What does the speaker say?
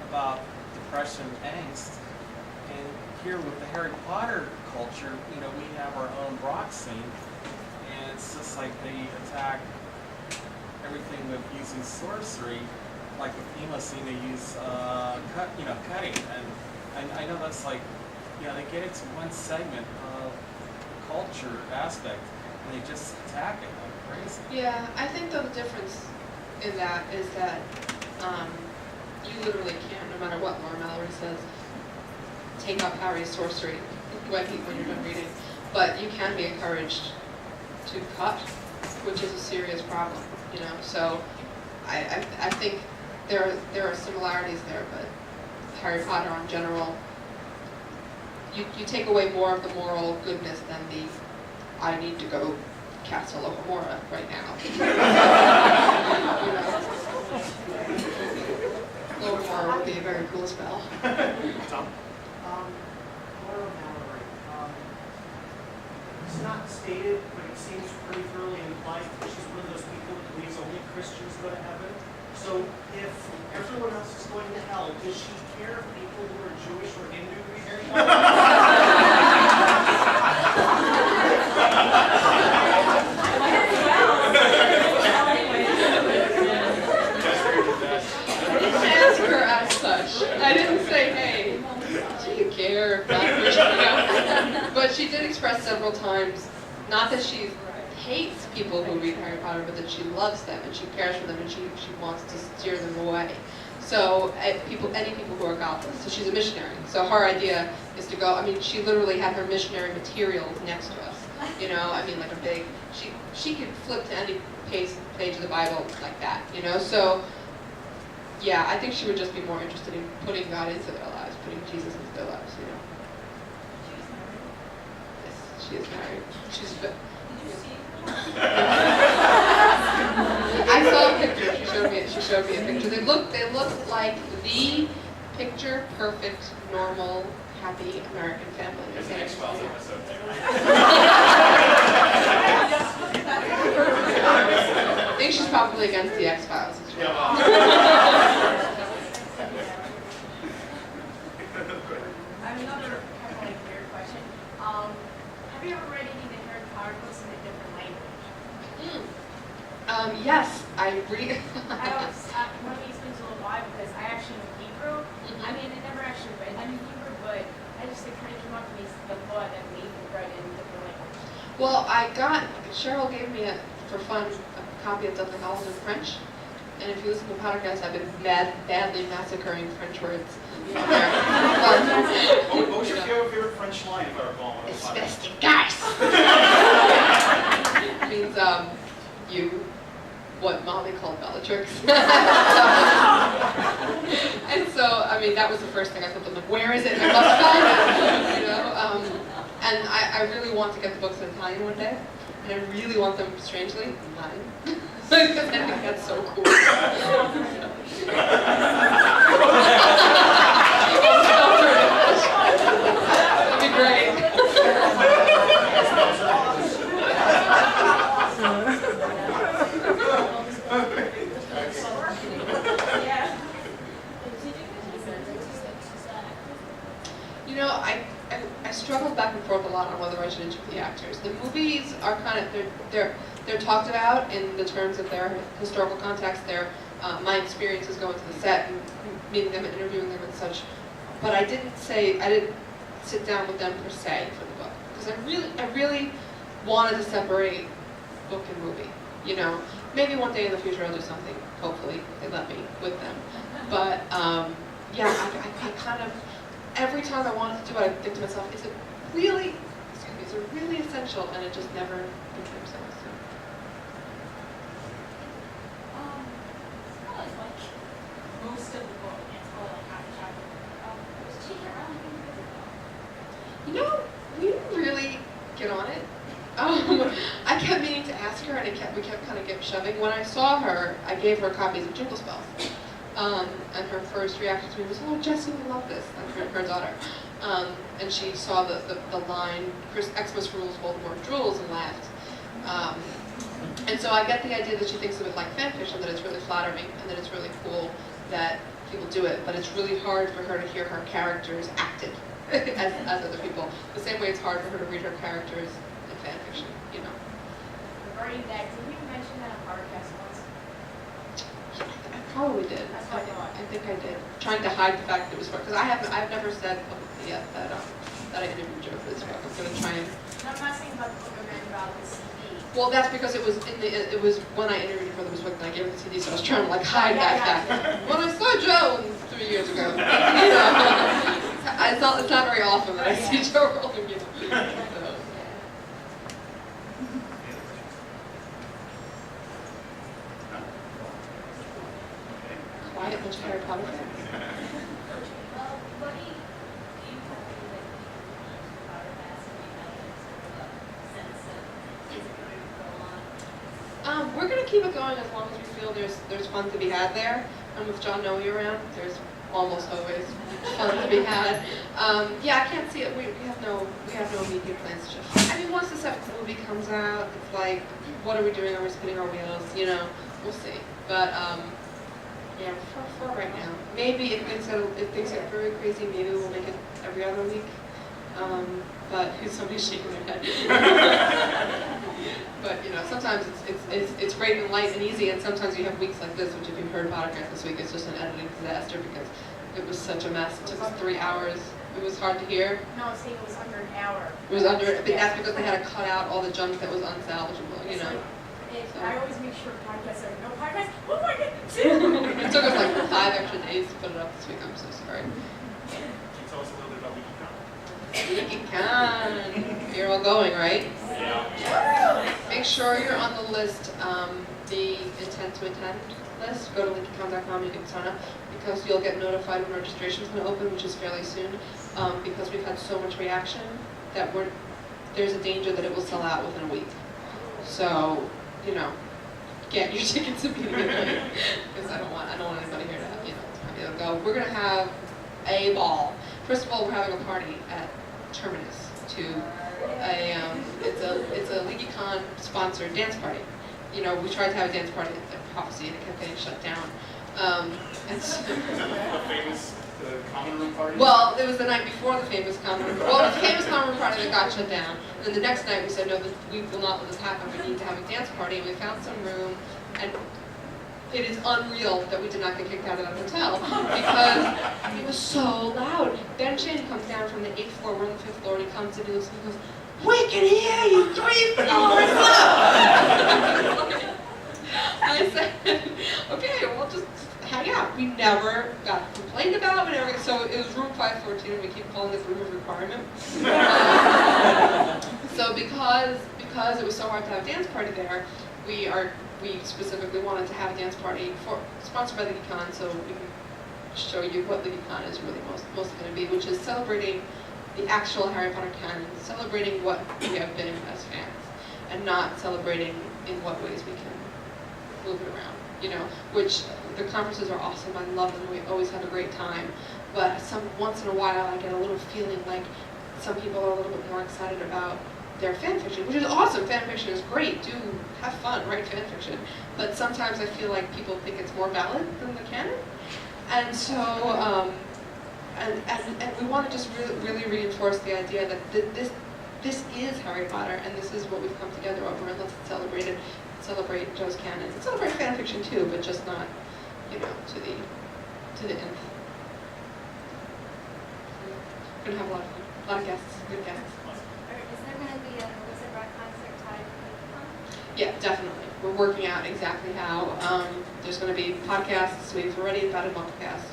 about depression, angst, and here with the Harry Potter culture, you know, we have our own Brock scene, and it's just like they attack everything with using sorcery. Like with Emo scene, they use cutting, and I know that's like, you know, they get into one segment of the culture aspect, and they just attack it like crazy. Yeah, I think though the difference in that is that you literally can't, no matter what Laura Mallory says, take up Harry's sorcery when you're done reading. But you can be encouraged to cut, which is a serious problem, you know. So I think there are similarities there, but Harry Potter in general, you take away more of the moral goodness than the I need to go cast a Locomora right now. You know? Locomora would be a very cool spell. Tom? Laura Mallory. It's not stated, but it seems pretty thoroughly implied that she's one of those people who believes only Christians go to heaven. So if everyone else is going to hell, does she care if people who are Jewish or Hindu read Harry Ask her as such. I didn't say, hey, do you care if that Christian? But she did express several times, not that she hates people who read Harry Potter, but that she loves them and she cares for them and she wants to steer them away. So any people who are Catholics. So she's a missionary. So her idea is to go. I mean, she literally had her missionary materials next to us. You know, I mean, like a big. She could flip to any page of the Bible like that. You know, so yeah, I think she would just be more interested in putting God into their lives, putting Jesus into their lives. You know. Yes, she is married. She's. I saw a picture. She showed me a picture. They look like the picture perfect, normal, happy American family. There's an X-Files episode there. I think she's probably against the X-Files as well. I have another kind of like weird question. Have you ever read any of the Harry Potter books in a different language? Yes, I read. I want to explain a little why, because I actually know Hebrew. I mean, I never actually read any Hebrew, but I just it kind of came up to me the thought that maybe read in different language. Well, Cheryl gave me for fun a copy of Deathly Hallows in French. And if you listen to the podcast, I've been badly massacring French words. What was your favorite French line, if I recall? Espèce garce! Means, you, what Molly called Bellatrix. And so, I mean, that was the first thing I thought, like, where is it? I must find it, you know? And I really want to get the books in Italian one day. And I really want them, strangely, in Latin. Because I think that's so cool. That'd be great. You know, I struggled back and forth a lot on whether I should interview the actors. The movies are kind of, they're talked about in the terms of their historical context, their my experiences going to the set and meeting them and interviewing them and such. But I didn't sit down with them per se for the book, because I really wanted to separate book and movie. You know, maybe one day in the future I'll do something. Hopefully they let me with them. But yeah, I kind of, every time I wanted to do it, I think to myself, is it really essential? And it just never became so. Probably like most of the book, and it's probably like half a chapter. Was she around You know, we didn't really get on it. I kept meaning to ask her, and we kept kind of shoving. When I saw her, I gave her copies of Jingle Spells. And her first reaction to me was, "Oh, Jessie, we love this." And her daughter. And she saw the line, Xmas rules, Voldemort drools, and laughed. And so I get the idea that she thinks of it like fan fiction, that it's really flattering, and that it's really cool that people do it, but it's really hard for her to hear her characters acted as other people. The same way it's hard for her to read her characters in fan fiction, you know. Regarding that, did we mention that on podcast once? I probably did. That's what I thought. I think I did. Trying to hide the fact that it was because I've never said publicly yet that I interviewed Joe for this book. I'm gonna try and. No, I'm not saying about the book, I meant about the CD. Well, that's because it was when I interviewed for this book and I gave her the CD, so I was trying to like hide that fact. When I saw Joe 3 years ago, you know, it's not very often that I see Joe Rowling, you know. So. Quiet bunch of Harry Potter fans. Well, what do you have to do with Potter Mass and you have sort of a sense of is it going to go on? We're gonna keep it going as long as we feel there's fun to be had there. And with John Noe around, there's almost always fun to be had. Yeah, I can't see it. We have no immediate plans. I mean, once the seventh movie comes out, it's like, what are we doing? Are we spinning our wheels? You know, we'll see. But yeah, for right now, maybe if things get very crazy, maybe we'll make it every other week. But somebody's shaking their head. But you know, sometimes it's great and light and easy, and sometimes you have weeks like this, which if you've heard podcast this week, it's just an editing disaster because it was such a mess. It took us 3 hours. It was hard to hear. No, see, it was under an hour. It was under, but that's because they had to cut out all the junk that was unsalvageable, you know. So. I always make sure podcasts are no podcast. Oh my God! It took us like 5 extra days to put it up this week. I'm so sorry. Can you tell us a little bit about LeakyCon? LeakyCon. You're all going, right? Yeah. Make sure you're on the list, the intent to attend list. Go to LeakyCon.com, you can sign up because you'll get notified when registration is going to open, which is fairly soon. Because we've had so much reaction that there's a danger that it will sell out within a week. So, you know, get your tickets immediately because I don't want anybody here to go. We're gonna have a ball. First of all, we're having a party at Terminus it's a LeakyCon sponsored dance party. You know, we tried to have a dance party at Prophecy and it kept getting shut down. And so, Is that the famous common room party? well, it was the night before the famous common room. Well, it was the famous common room party that got shut down. And then the next night we said, no, we will not let this happen. We need to have a dance party. And we found some room. And it is unreal that we did not get kicked out of that hotel because it was so loud. Ben Chin comes down from the 8th floor. We're on the 5th floor. And he comes and he looks and he goes, we can hear you 3 floors up. I said, okay, well, just hang out. We never got complained about. So it was room 514, and we keep calling this room of requirement. So because it was so hard to have a dance party there, we specifically wanted to have a dance party sponsored by LeakyCon, so we can show you what LeakyCon is really mostly going to be, which is celebrating the actual Harry Potter canon, celebrating what we have been as fans, and not celebrating in what ways we can move it around. You know, which the conferences are awesome. I love them. We always have a great time. But once in a while, I get a little feeling like some people are a little bit more excited about their fan fiction, which is awesome. Fan fiction is great. Do have fun, write fan fiction. But sometimes I feel like people think it's more valid than the canon, and so and we want to just really reinforce the idea that this is Harry Potter, and this is what we've come together over, and let's celebrate it. Celebrate Joe's canon. And celebrate fan fiction too, but just not, you know, to the nth. We're gonna have a lot of guests, good guests. Is there going to be a Wizard Rock concert tied to LeakyCon? Yeah, definitely. We're working out exactly how. There's going to be podcasts. We've already invited one podcast.